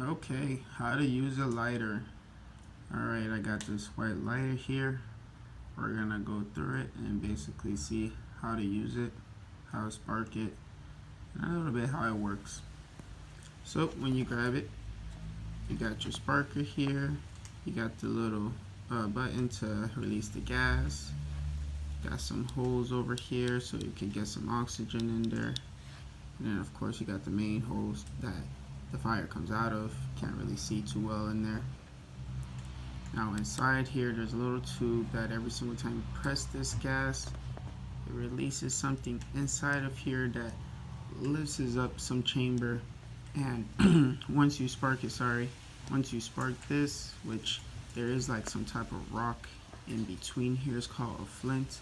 Okay, how to use a lighter. Alright, I got this white lighter here. We're gonna go through it and basically see how to use it, how to spark it, and a little bit how it works. So when you grab it, you got your sparker here, you got the little button to release the gas, got some holes over here so you can get some oxygen in there, and then of course you got the main hose that the fire comes out of. Can't really see too well in there. Now inside here there's a little tube that every single time you press this gas, it releases something inside of here that lifts up some chamber, and once you spark this, which there is like some type of rock in between here, is called a flint.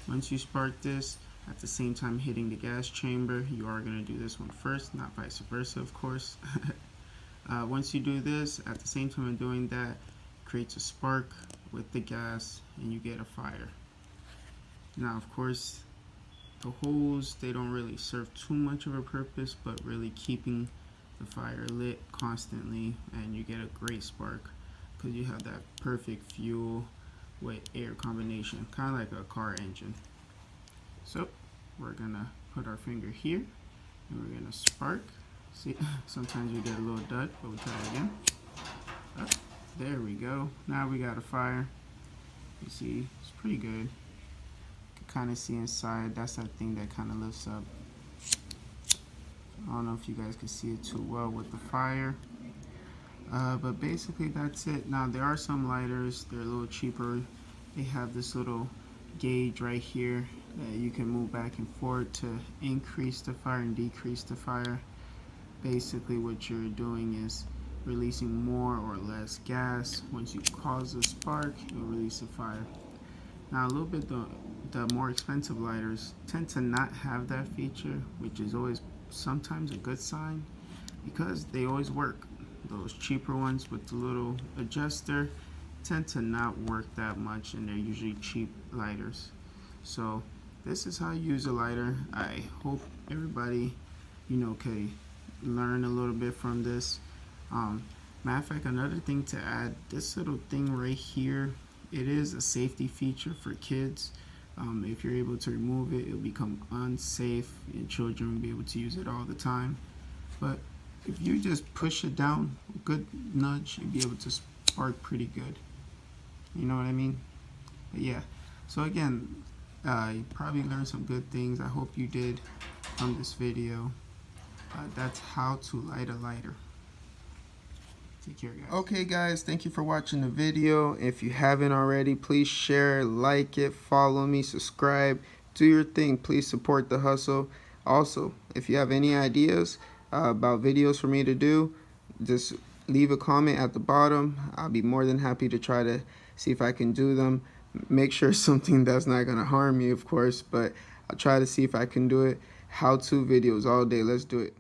Once you spark this, at the same time hitting the gas chamber, you are going to do this one first, not vice versa, of course. Once you do this, at the same time of doing that, creates a spark with the gas and you get a fire. Now, of course, the holes, they don't really serve too much of a purpose, but really keeping the fire lit constantly, and you get a great spark because you have that perfect fuel with air combination, kind of like a car engine. So we're gonna put our finger here and we're gonna spark. See, sometimes we get a little dud, but we'll try it again. Oh, there we go. Now we got a fire. You see, it's pretty good. You can kind of see inside. That's that thing that kind of lifts up. I don't know if you guys can see it too well with the fire. But basically that's it. Now there are some lighters, they're a little cheaper. They have this little gauge right here that you can move back and forth to increase the fire and decrease the fire. Basically what you're doing is releasing more or less gas. Once you cause a spark, you'll release a fire. Now a little bit, the more expensive lighters tend to not have that feature, which is always sometimes a good sign because they always work. Those cheaper ones with the little adjuster tend to not work that much, and they're usually cheap lighters. So this is how you use a lighter. I hope everybody, can learn a little bit from this. Matter of fact, another thing to add, this little thing right here, it is a safety feature for kids. If you're able to remove it, it'll become unsafe and children will be able to use it all the time. But if you just push it down, a good nudge, you'll be able to spark pretty good. You know what I mean? But yeah, so again, you probably learned some good things. I hope you did from this video. That's how to light a lighter. Take care, guys. Okay, guys, thank you for watching the video. If you haven't already, please share, like it, follow me, subscribe, do your thing. Please support the hustle. Also, if you have any ideas about videos for me to do, just leave a comment at the bottom. I'll be more than happy to try to see if I can do them. Make sure it's something that's not going to harm you, of course, but I'll try to see if I can do it. How-to videos all day. Let's do it.